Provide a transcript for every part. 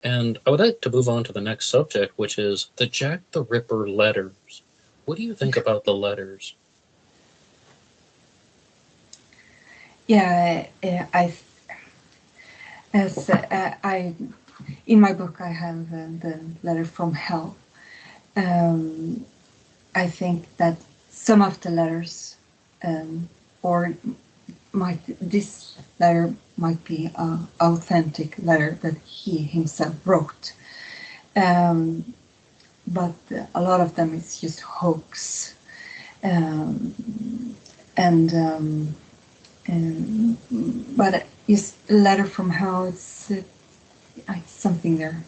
And I would like to move on to the next subject, which is the Jack the Ripper letters. What do you think about the letters? Yeah, as I in my book I have the letter from hell. Um, I think that some of the letters, um, or might this letter might be an authentic letter that he himself wrote, um, but a lot of them is just hoax. Um, and but is letter from hell, it's something there.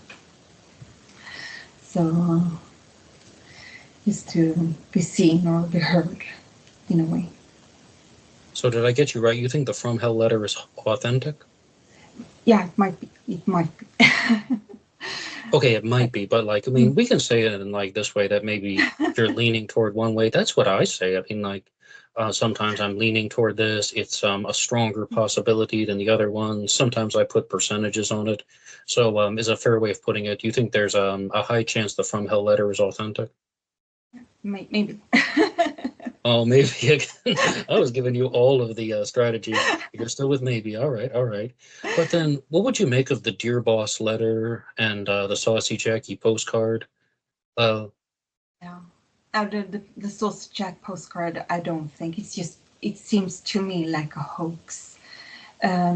So is to be seen or be heard in a way. So did I get you right? You think the From Hell letter is authentic? Yeah, it might be. It might be. Okay, it might be, but like, I mean, we can say it in like this way that maybe you're leaning toward one way. That's what I say. I mean, like, sometimes I'm leaning toward this. It's a stronger possibility than the other one. Sometimes I put percentages on it. So, is a fair way of putting it. Do you think there's a high chance the From Hell letter is authentic? Maybe. Oh, maybe again. I was giving you all of the strategies. You're still with maybe. All right, all right. But then, what would you make of the Dear Boss letter and the Saucy Jackie postcard? Uh, Yeah. The Sauce Jack postcard, I don't think. It's just, it seems to me like a hoax.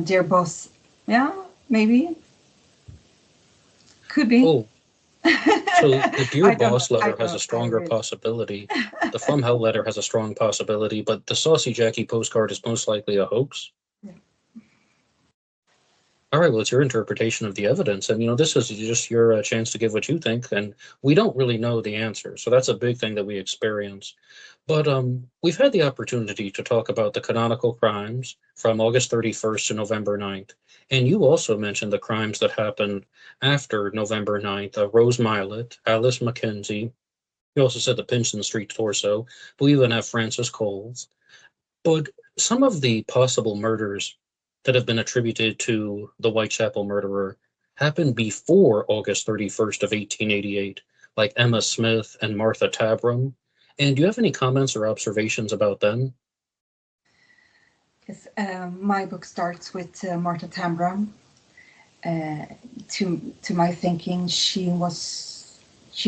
Dear boss, yeah, maybe. Could be. oh, so the Dear I don't know. Boss I letter has a don't. I stronger really. possibility. The From Hell letter has a strong possibility, but the Saucy Jackie postcard is most likely a hoax. Yeah. All right, well, it's your interpretation of the evidence, and this is just your chance to give what you think, and we don't really know the answer, so that's a big thing that we experience. But we've had the opportunity to talk about the canonical crimes from August 31st to November 9th, and you also mentioned the crimes that happened after November 9th. Rose Milet, Alice Mackenzie. You also said the Pynchon Street torso. We even have Francis Coles. But some of the possible murders that have been attributed to the Whitechapel murderer happened before August 31st of 1888, like Emma Smith and Martha Tabram. And do you have any comments or observations about them? Yes, my book starts with Martha Tambram. Uh, to my thinking, she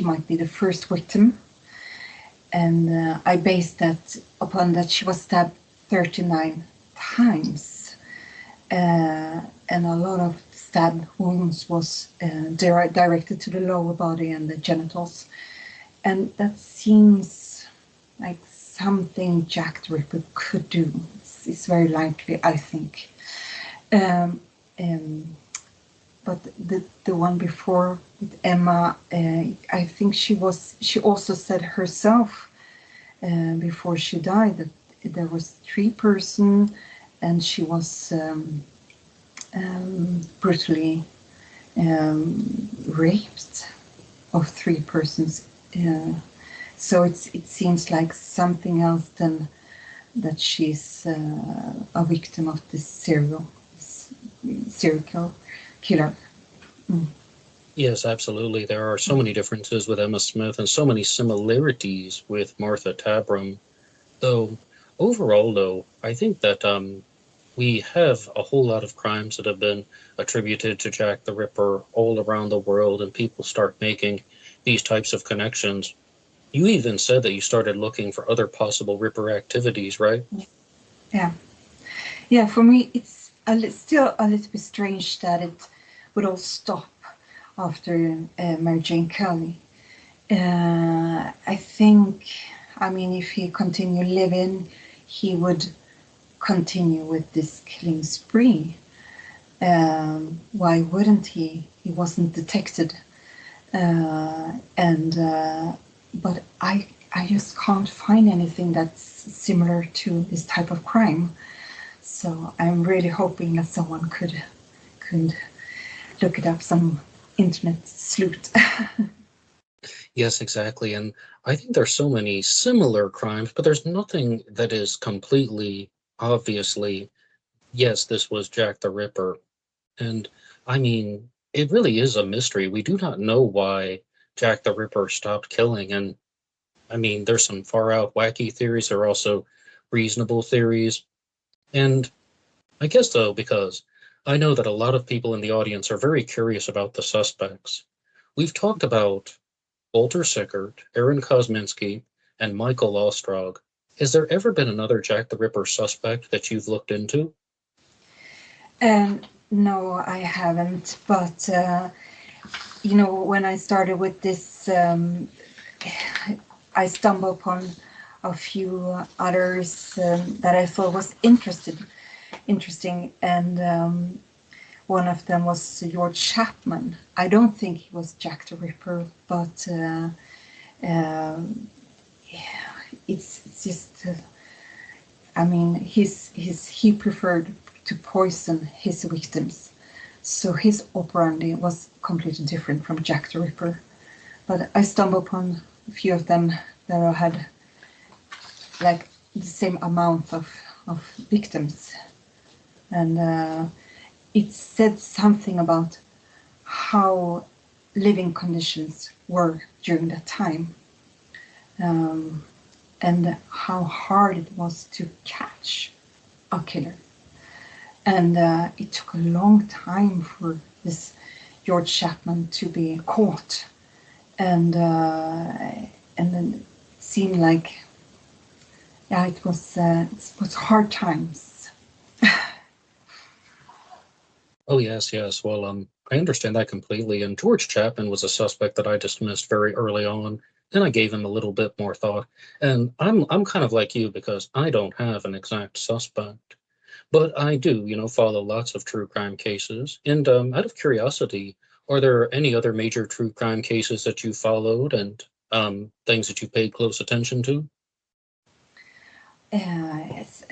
might be the first victim, and I based that upon that she was stabbed 39 times, and a lot of stab wounds was directed to the lower body and the genitals, and that seems like something Jack the Ripper could do. It's very likely, I think. Um, um, but the one before with Emma, I think she also said herself before she died that there was three person, and she was brutally raped of three persons. So it seems like something else than that she's a victim of this serial killer. Mm. Yes, absolutely. There are so many differences with Emma Smith and so many similarities with Martha Tabram. Though overall, though, I think that we have a whole lot of crimes that have been attributed to Jack the Ripper all around the world, and people start making these types of connections. You even said that you started looking for other possible Ripper activities, right? Yeah, yeah. For me, it's still a little bit strange that it would all stop after Mary Jane Kelly. I think, I mean, if he continued living, he would continue with this killing spree. Why wouldn't he? He wasn't detected, and but I just can't find anything that's similar to this type of crime. So I'm really hoping that someone could look it up, some internet sleuth. Yes, exactly. And I think there's so many similar crimes, but there's nothing that is completely obviously, yes, this was Jack the Ripper. And I mean, it really is a mystery. We do not know why Jack the Ripper stopped killing. And I mean, there's some far out wacky theories. There are also reasonable theories. And I guess, though, because I know that a lot of people in the audience are very curious about the suspects. We've talked about Walter Sickert, Aaron Kosminski, and Michael Ostrog. Has there ever been another Jack the Ripper suspect that you've looked into? No, I haven't. But when I started with this, I stumbled upon a few others that I thought was interesting, and one of them was George Chapman. I don't think he was Jack the Ripper, but it's just. I mean, he preferred to poison his victims, so his operandi was completely different from Jack the Ripper. But I stumbled upon a few of them that had like the same amount of victims, and it said something about how living conditions were during that time, and how hard it was to catch a killer. And it took a long time for this George Chapman to be caught, and then it seemed like, yeah, it was hard times. Oh, yes, yes. Well, I understand that completely. And George Chapman was a suspect that I dismissed very early on, and I gave him a little bit more thought. And I'm kind of like you because I don't have an exact suspect. But I do, follow lots of true crime cases. And out of curiosity, are there any other major true crime cases that you followed and things that you paid close attention to? Yes,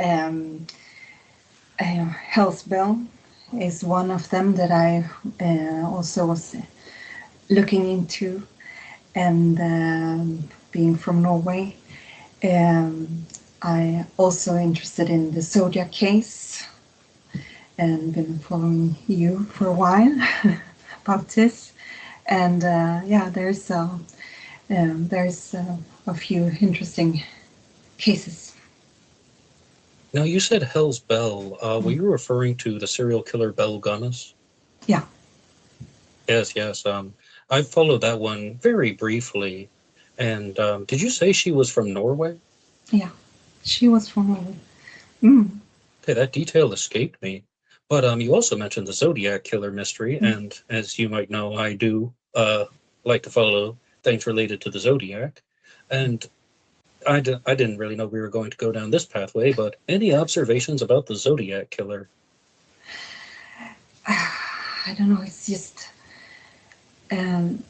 Hell's Bell is one of them that I also was looking into, and being from Norway, I also interested in the Zodiac case and been following you for a while about this. And yeah, there's a few interesting cases. Now, you said Hell's Bell. Were you referring to the serial killer Bell Gunness? Yeah, Yes, yes. I followed that one very briefly. And did you say she was from Norway? yeah, she was from Norway. Mm. Okay, that detail escaped me. But you also mentioned the Zodiac killer mystery, Mm. and as you might know, I do like to follow things related to the Zodiac. And I didn't really know we were going to go down this pathway, but any observations about the Zodiac killer? I don't know. It's just um,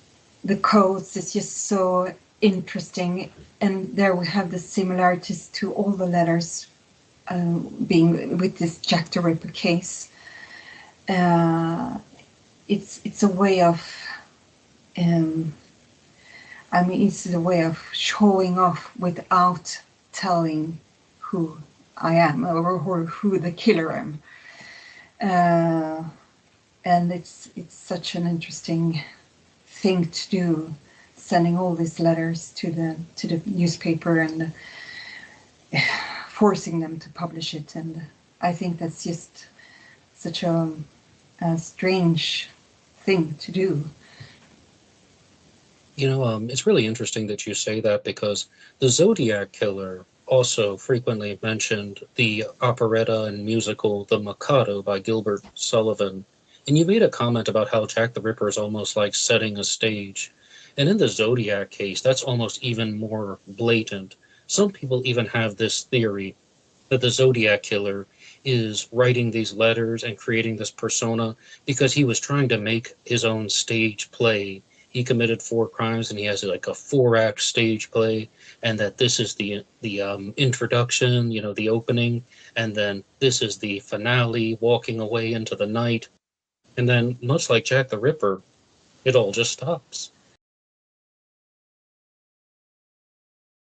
the codes is just so interesting, and there we have the similarities to all the letters being with this Jack the Ripper case. Uh, it's a way of I mean, it's a way of showing off without telling who I am, or who the killer am. Uh, and it's such an interesting thing to do, sending all these letters to the newspaper and forcing them to publish it. And I think that's just such a strange thing to do. It's really interesting that you say that because the Zodiac Killer also frequently mentioned the operetta and musical The Mikado by Gilbert Sullivan. And you made a comment about how Jack the Ripper is almost like setting a stage. And in the Zodiac case, that's almost even more blatant. Some people even have this theory that the Zodiac Killer is writing these letters and creating this persona because he was trying to make his own stage play. He committed 4 crimes and he has like a 4 act stage play, and that this is the introduction, the opening, and then this is the finale, walking away into the night, and then much like Jack the Ripper, it all just stops.